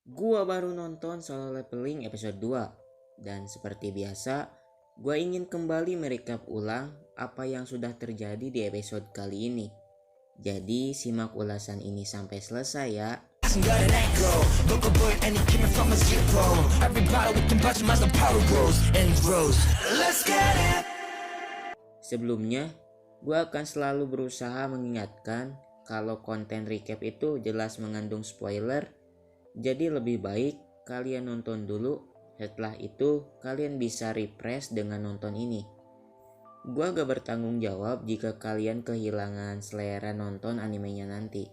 Gua baru nonton Solo Leveling episode 2 dan seperti biasa, gua ingin kembali merecap ulang apa yang sudah terjadi di episode kali ini. Jadi simak ulasan ini sampai selesai ya. Sebelumnya, gua akan selalu berusaha mengingatkan kalau konten recap itu jelas mengandung spoiler. Jadi lebih baik kalian nonton dulu, setelah itu kalian bisa refresh dengan nonton ini. Gua gak bertanggung jawab jika kalian kehilangan selera nonton animenya nanti.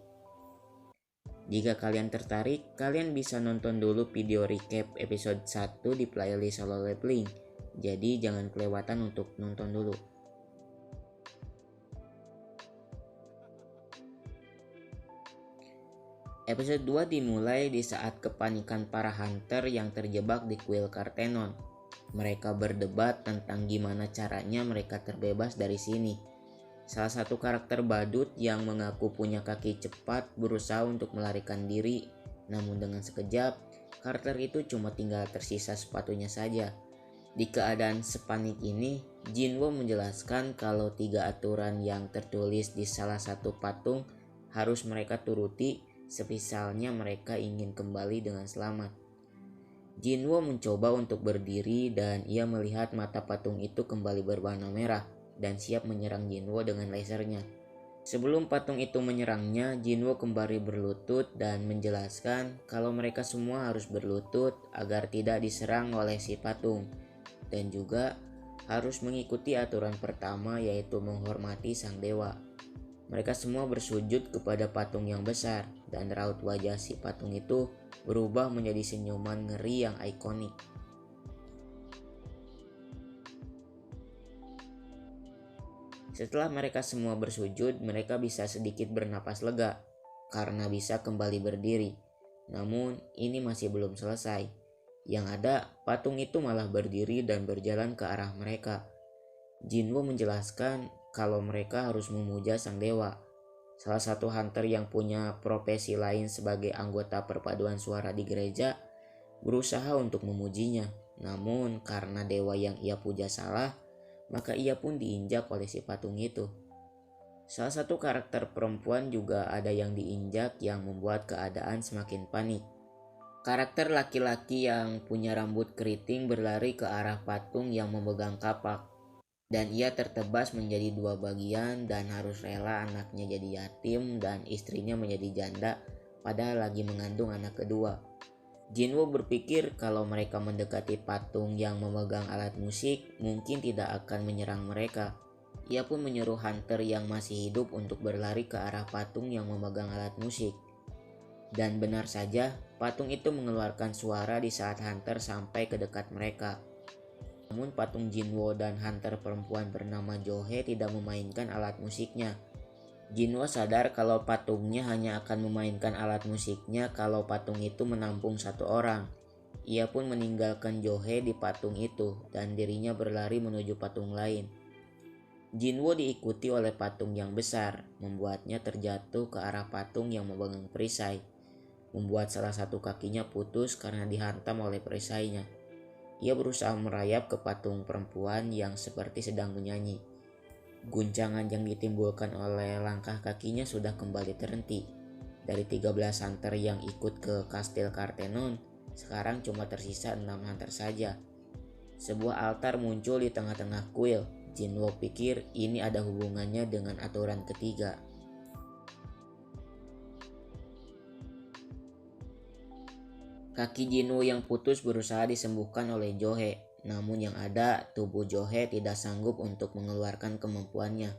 Jika kalian tertarik, kalian bisa nonton dulu video recap episode 1 di playlist Solo Leveling. Jadi jangan kelewatan untuk nonton dulu. Episode 2 dimulai di saat kepanikan para hunter yang terjebak di kuil Kartenon. Mereka berdebat tentang gimana caranya mereka terbebas dari sini. Salah satu karakter badut yang mengaku punya kaki cepat berusaha untuk melarikan diri, namun dengan sekejap, karakter itu cuma tinggal tersisa sepatunya saja. Di keadaan sepanik ini, Jinwo menjelaskan kalau 3 aturan yang tertulis di salah satu patung harus mereka turuti semisalnya mereka ingin kembali dengan selamat. Jinwo mencoba untuk berdiri dan ia melihat mata patung itu kembali berwarna merah dan siap menyerang Jinwo dengan lasernya. Sebelum patung itu menyerangnya, Jinwo kembali berlutut dan menjelaskan kalau mereka semua harus berlutut agar tidak diserang oleh si patung, dan juga harus mengikuti aturan pertama, yaitu menghormati sang dewa. Mereka semua bersujud kepada patung yang besar, dan raut wajah si patung itu berubah menjadi senyuman ngeri yang ikonik. Setelah mereka semua bersujud, mereka bisa sedikit bernapas lega karena bisa kembali berdiri. Namun ini masih belum selesai. Yang ada, patung itu malah berdiri dan berjalan ke arah mereka. Jinwo menjelaskan kalau mereka harus memuja sang dewa. Salah satu hunter yang punya profesi lain sebagai anggota perpaduan suara di gereja berusaha untuk memujinya. Namun karena dewa yang ia puja salah, maka ia pun diinjak oleh si patung itu. Salah satu karakter perempuan juga ada yang diinjak yang membuat keadaan semakin panik. Karakter laki-laki yang punya rambut keriting berlari ke arah patung yang memegang kapak. Dan ia tertebas menjadi 2 bagian dan harus rela anaknya jadi yatim dan istrinya menjadi janda padahal lagi mengandung anak kedua. Jinwo berpikir kalau mereka mendekati patung yang memegang alat musik mungkin tidak akan menyerang mereka. Ia pun menyuruh hunter yang masih hidup untuk berlari ke arah patung yang memegang alat musik. Dan benar saja, patung itu mengeluarkan suara di saat hunter sampai ke dekat mereka. Namun patung Jinwo dan hunter perempuan bernama Johe tidak memainkan alat musiknya. Jinwo sadar kalau patungnya hanya akan memainkan alat musiknya kalau patung itu menampung 1 orang. Ia pun meninggalkan Johe di patung itu dan dirinya berlari menuju patung lain. Jinwo diikuti oleh patung yang besar, membuatnya terjatuh ke arah patung yang memegang perisai, membuat salah satu kakinya putus karena dihantam oleh perisainya. Ia berusaha merayap ke patung perempuan yang seperti sedang menyanyi. Guncangan yang ditimbulkan oleh langkah kakinya sudah kembali terhenti. Dari 13 hunter yang ikut ke kastil Kartenon, sekarang cuma tersisa 6 hunter saja. Sebuah altar muncul di tengah-tengah kuil. Jinwo pikir ini ada hubungannya dengan aturan ketiga. Kaki Jinwo yang putus berusaha disembuhkan oleh Johe, namun yang ada tubuh Johe tidak sanggup untuk mengeluarkan kemampuannya.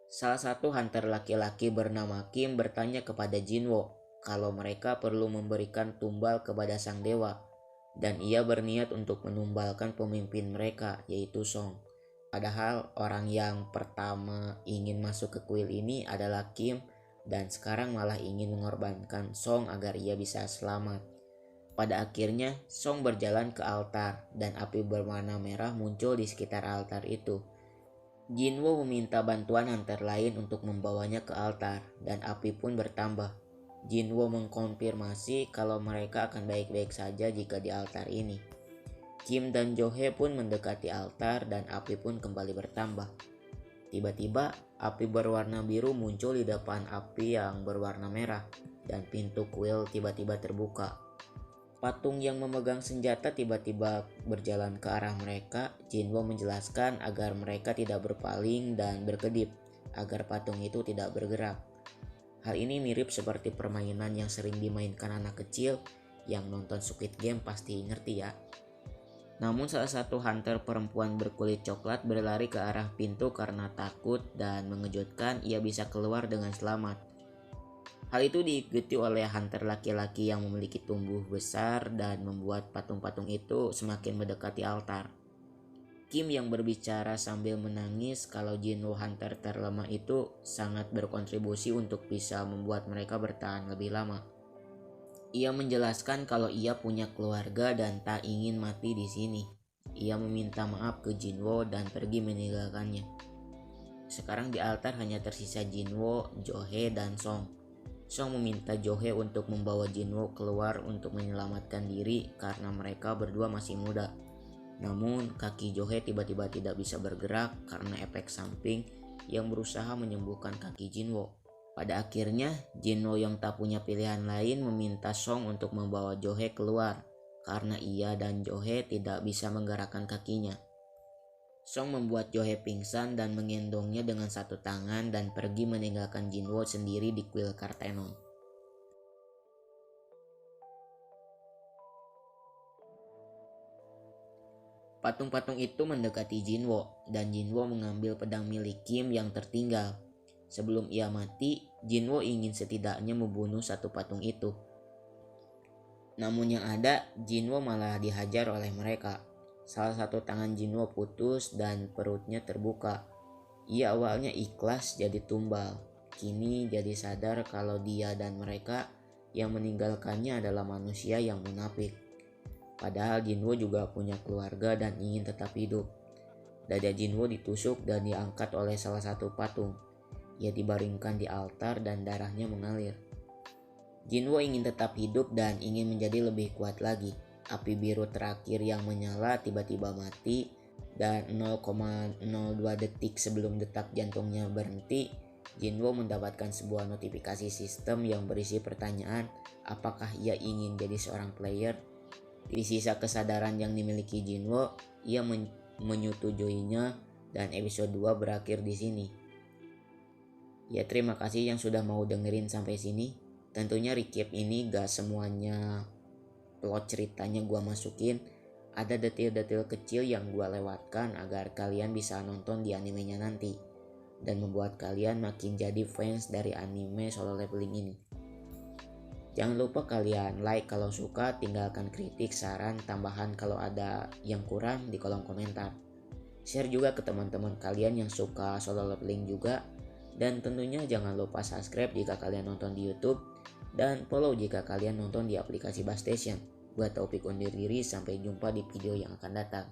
Salah satu hunter laki-laki bernama Kim bertanya kepada Jinwo kalau mereka perlu memberikan tumbal kepada sang dewa, dan ia berniat untuk menumbalkan pemimpin mereka, yaitu Song. Padahal orang yang pertama ingin masuk ke kuil ini adalah Kim, dan sekarang malah ingin mengorbankan Song agar ia bisa selamat. Pada akhirnya, Song berjalan ke altar dan api berwarna merah muncul di sekitar altar itu. Jinwo meminta bantuan hunter lain untuk membawanya ke altar dan api pun bertambah. Jinwo mengkonfirmasi kalau mereka akan baik-baik saja jika di altar ini. Kim dan Jo-hye pun mendekati altar dan api pun kembali bertambah. Tiba-tiba api berwarna biru muncul di depan api yang berwarna merah dan pintu kuil tiba-tiba terbuka. Patung yang memegang senjata tiba-tiba berjalan ke arah mereka. Jinwo menjelaskan agar mereka tidak berpaling dan berkedip agar patung itu tidak bergerak. Hal ini mirip seperti permainan yang sering dimainkan anak kecil, yang nonton Squid Game pasti ngerti ya. Namun salah satu hunter perempuan berkulit coklat berlari ke arah pintu karena takut dan mengejutkan ia bisa keluar dengan selamat. Hal itu diikuti oleh hunter laki-laki yang memiliki tubuh besar dan membuat patung-patung itu semakin mendekati altar. Kim yang berbicara sambil menangis kalau Jinwo hunter terlemah itu sangat berkontribusi untuk bisa membuat mereka bertahan lebih lama. Ia menjelaskan kalau ia punya keluarga dan tak ingin mati di sini. Ia meminta maaf ke Jinwo dan pergi meninggalkannya. Sekarang di altar hanya tersisa Jinwo, Jo-hye, dan Song. Song meminta Jo-hye untuk membawa Jinwo keluar untuk menyelamatkan diri karena mereka berdua masih muda. Namun kaki Jo-hye tiba-tiba tidak bisa bergerak karena efek samping yang berusaha menyembuhkan kaki Jinwo. Pada akhirnya Jinwo yang tak punya pilihan lain meminta Song untuk membawa Jo-hye keluar karena ia dan Jo-hye tidak bisa menggerakkan kakinya. Song membuat Jo-hye pingsan dan menggendongnya dengan satu tangan dan pergi meninggalkan Jinwo sendiri di kuil Kartenon. Patung-patung itu mendekati Jinwo dan Jinwo mengambil pedang milik Kim yang tertinggal. Sebelum ia mati, Jinwo ingin setidaknya membunuh satu patung itu. Namun yang ada, Jinwo malah dihajar oleh mereka. Salah satu tangan Jinwo putus dan perutnya terbuka. Ia awalnya ikhlas jadi tumbal. Kini jadi sadar kalau dia dan mereka yang meninggalkannya adalah manusia yang munafik. Padahal Jinwo juga punya keluarga dan ingin tetap hidup. Dada Jinwo ditusuk dan diangkat oleh salah satu patung. Ia dibaringkan di altar dan darahnya mengalir. Jinwo ingin tetap hidup dan ingin menjadi lebih kuat lagi. Api biru terakhir yang menyala tiba-tiba mati dan 0,02 detik sebelum detak jantungnya berhenti, Jinwo mendapatkan sebuah notifikasi sistem yang berisi pertanyaan apakah ia ingin jadi seorang player. Di sisa kesadaran yang dimiliki Jinwo, ia menyetujuinya dan episode 2 berakhir di sini. Ya terima kasih yang sudah mau dengerin sampai sini. Tentunya recap ini gak semuanya plot ceritanya gua masukin. Ada detail-detail kecil yang gua lewatkan agar kalian bisa nonton di animenya nanti dan membuat kalian makin jadi fans dari anime Solo Leveling ini. Jangan lupa kalian like kalau suka, tinggalkan kritik, saran, tambahan kalau ada yang kurang di kolom komentar. Share juga ke teman-teman kalian yang suka Solo Leveling juga. Dan tentunya jangan lupa subscribe jika kalian nonton di YouTube dan follow jika kalian nonton di aplikasi Bus Station. Gua Taufik undur diri, sampai jumpa di video yang akan datang.